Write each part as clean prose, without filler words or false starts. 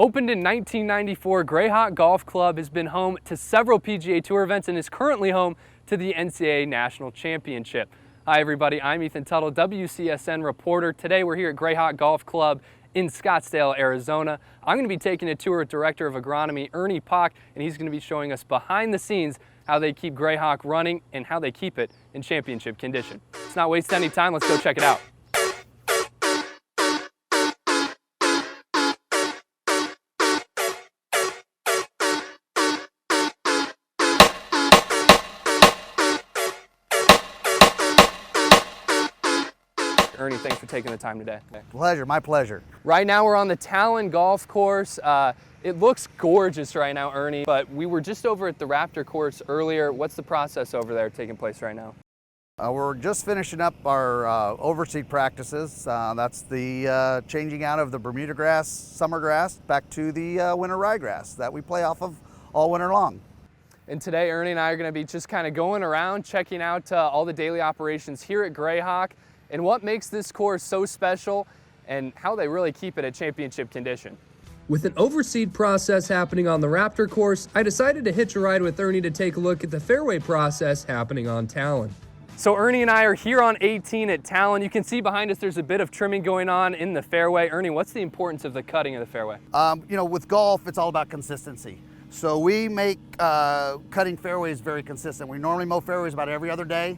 Opened in 1994, Grayhawk Golf Club has been home to several PGA Tour events and is currently home to the NCAA National Championship. Hi everybody, I'm Ethan Tuttle, WCSN reporter. Today we're here at Grayhawk Golf Club in Scottsdale, Arizona. I'm going to be taking a tour with Director of Agronomy, Ernie Pock, and he's going to be showing us behind the scenes how they keep Grayhawk running and how they keep it in championship condition. Let's not waste any time, let's go check it out. Ernie, thanks for taking the time today. Pleasure, my pleasure. Right now we're on the Talon golf course. It looks gorgeous right now, Ernie, but we were just over at the Raptor course earlier. What's the process over there taking place right now? We're just finishing up our overseed practices. That's the changing out of the Bermuda grass, summer grass, back to the winter ryegrass that we play off of all winter long. And today, Ernie and I are going to be just kind of going around, checking out all the daily operations here at Grayhawk and what makes this course so special and how they really keep it at championship condition. With an overseed process happening on the Raptor course, I decided to hitch a ride with Ernie to take a look at the Fairway process happening on Talon. So Ernie and I are here on 18 at Talon. You can see behind us there's a bit of trimming going on in the fairway. Ernie, what's the importance of the cutting of the fairway? You know, with golf, it's all about consistency. So we make cutting fairways very consistent. We normally mow fairways about every other day.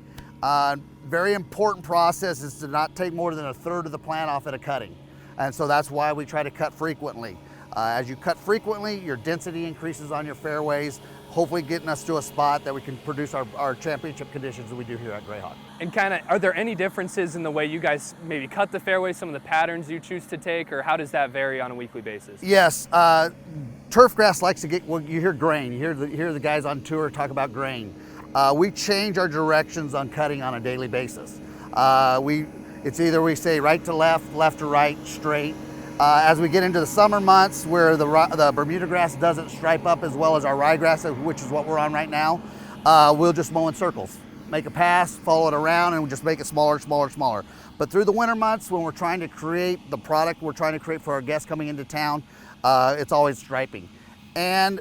Very important process is to not take more than a third of the plant off at a cutting. And so that's why we try to cut frequently. As you cut frequently, your density increases on your fairways, hopefully getting us to a spot that we can produce our championship conditions that we do here at Grayhawk. And are there any differences in the way you guys maybe cut the fairway, some of the patterns you choose to take, or how does that vary on a weekly basis? Yes, turf grass likes to get, well, you hear grain, you hear the guys on tour talk about grain. We change our directions on cutting on a daily basis. It's either we say right to left, left to right, straight. As we get into the summer months where the Bermuda grass doesn't stripe up as well as our ryegrass, which is what we're on right now, we'll just mow in circles. Make a pass, follow it around, and we'll just make it smaller, smaller, smaller. But through the winter months, when we're trying to create the product we're trying to create for our guests coming into town, it's always striping. And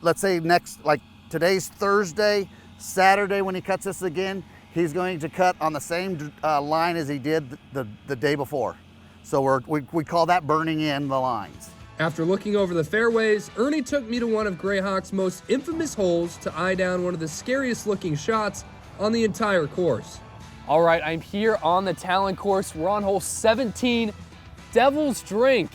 let's say like today's Thursday, Saturday when he cuts this again, he's going to cut on the same line as he did the day before. So we call that burning in the lines. After looking over the fairways, Ernie took me to one of Grayhawk's most infamous holes to eye down one of the scariest looking shots on the entire course. All right, I'm here on the Talon course. We're on hole 17, Devil's Drink.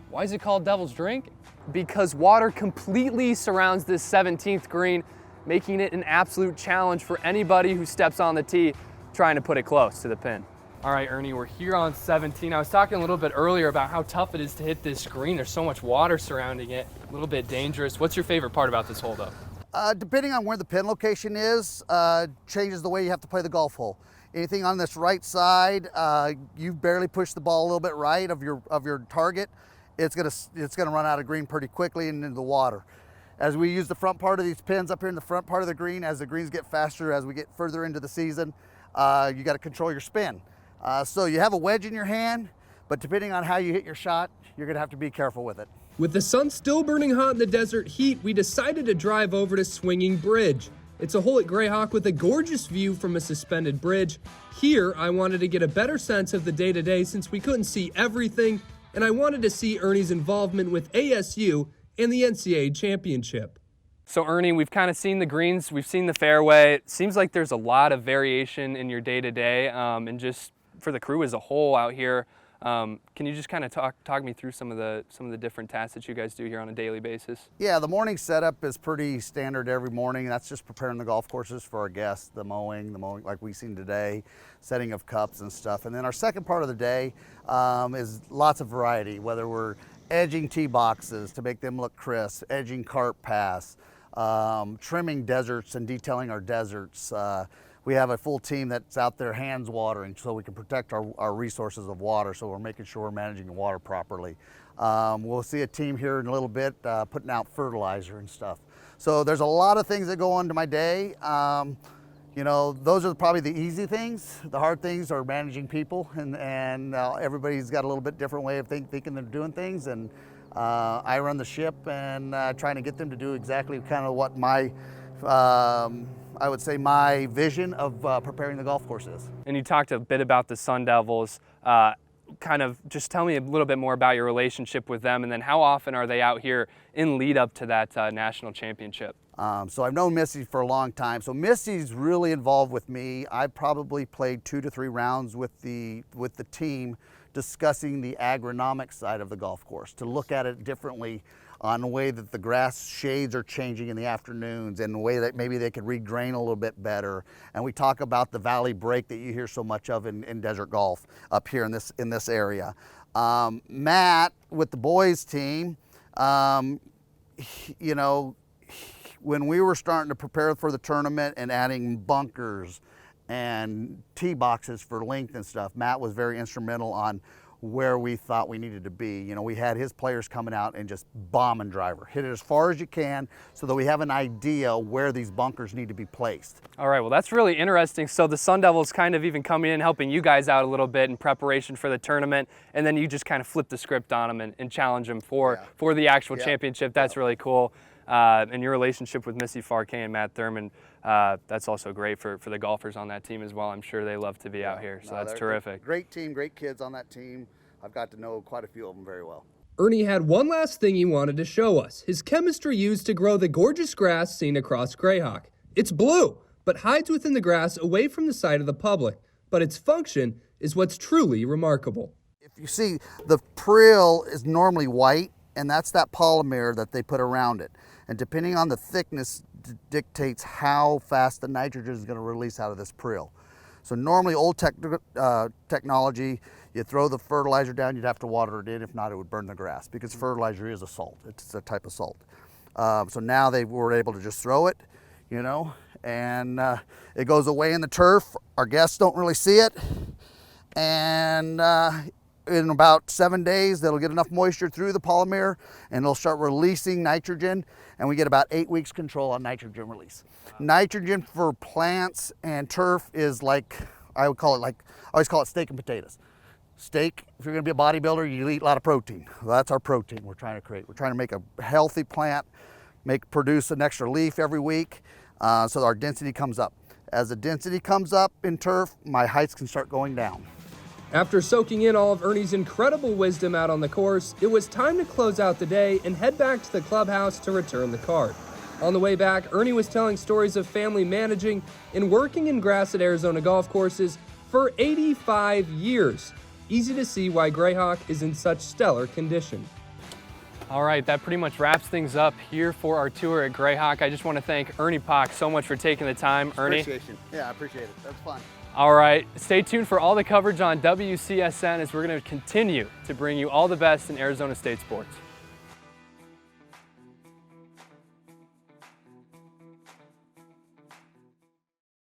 Why is it called Devil's Drink? Because water completely surrounds this 17th green, making it an absolute challenge for anybody who steps on the tee trying to put it close to the pin. All right, Ernie, we're here on 17. I was talking a little bit earlier about how tough it is to hit this green. There's so much water surrounding it, a little bit dangerous. What's your favorite part about this hole, though? Depending on where the pin location is, changes the way you have to play the golf hole. Anything on this right side, you barely push the ball a little bit right of your target, it's gonna run out of green pretty quickly and into the water. As we use the front part of these pins up here in the front part of the green, as the greens get faster, as we get further into the season, you got to control your spin. So you have a wedge in your hand, but depending on how you hit your shot, you're gonna have to be careful with it. With the sun still burning hot in the desert heat, we decided to drive over to Swinging Bridge. It's a hole at Grayhawk with a gorgeous view from a suspended bridge. Here, I wanted to get a better sense of the day-to-day since we couldn't see everything, and I wanted to see Ernie's involvement with ASU and the NCAA championship. So Ernie, we've kind of seen the greens, we've seen the fairway. It seems like there's a lot of variation in your day-to-day and just for the crew as a whole out here. Can you just kind of talk me through some of the different tasks that you guys do here on a daily basis? Yeah, the morning setup is pretty standard every morning. That's just preparing the golf courses for our guests, the mowing like we've seen today, setting of cups and stuff. And then our second part of the day is lots of variety, whether we're edging tee boxes to make them look crisp, edging cart paths, trimming deserts and detailing our deserts. We have a full team that's out there hands watering so we can protect our resources of water, so we're making sure we're managing the water properly. We'll see a team here in a little bit putting out fertilizer and stuff. So there's a lot of things that go into my day. You know, those are probably the easy things. The hard things are managing people, and everybody's got a little bit different way of thinking they're doing things, and I run the ship and trying to get them to do exactly kind of what my, I would say my vision of preparing the golf course is. And you talked a bit about the Sun Devils. Kind of just tell me a little bit more about your relationship with them, and then how often are they out here in lead up to that national championship? So I've known Missy for a long time. So Missy's really involved with me. I probably played 2 to 3 rounds with the team discussing the agronomic side of the golf course, to look at it differently on the way that the grass shades are changing in the afternoons and the way that maybe they could regrain a little bit better. And we talk about the valley break that you hear so much of in desert golf up here in this area. Matt with the boys team, you know, when we were starting to prepare for the tournament and adding bunkers and tee boxes for length and stuff, Matt was very instrumental on where we thought we needed to be. You know, we had his players coming out and just bombing driver. Hit it as far as you can so that we have an idea where these bunkers need to be placed. All right, well, that's really interesting. So the Sun Devils kind of even coming in, helping you guys out a little bit in preparation for the tournament, and then you just kind of flip the script on them and challenge them for the actual championship. That's really cool. And your relationship with Missy Farquet and Matt Thurman, that's also great for the golfers on that team as well. I'm sure they love to be out here, so that's terrific. Great team, great kids on that team. I've got to know quite a few of them very well. Ernie had one last thing he wanted to show us, his chemistry used to grow the gorgeous grass seen across Grayhawk. It's blue, but hides within the grass away from the sight of the public. But its function is what's truly remarkable. If you see, the prill is normally white, and that's that polymer that they put around it. And depending on the thickness dictates how fast the nitrogen is going to release out of this prill. So normally old technology, you throw the fertilizer down, you'd have to water it in. If not, it would burn the grass, because fertilizer is a salt. It's a type of salt. So now they were able to just throw it, you know, and it goes away in the turf. Our guests don't really see it. And in about 7 days, that'll get enough moisture through the polymer and it'll start releasing nitrogen, and we get about 8 weeks control on nitrogen release. Nitrogen for plants and turf is like, I always call it steak and potatoes. Steak, if you're gonna be a bodybuilder, you eat a lot of protein. Well, that's our protein we're trying to create. We're trying to make a healthy plant, produce an extra leaf every week, so our density comes up. As the density comes up in turf, my heights can start going down. After soaking in all of Ernie's incredible wisdom out on the course, it was time to close out the day and head back to the clubhouse to return the card. On the way back, Ernie was telling stories of family managing and working in grass at Arizona golf courses for 85 years. Easy to see why Grayhawk is in such stellar condition. All right, that pretty much wraps things up here for our tour at Grayhawk. I just want to thank Ernie Pock so much for taking the time. Ernie. Appreciation. Yeah, I appreciate it. That's fun. All right, stay tuned for all the coverage on WCSN as we're going to continue to bring you all the best in Arizona State sports.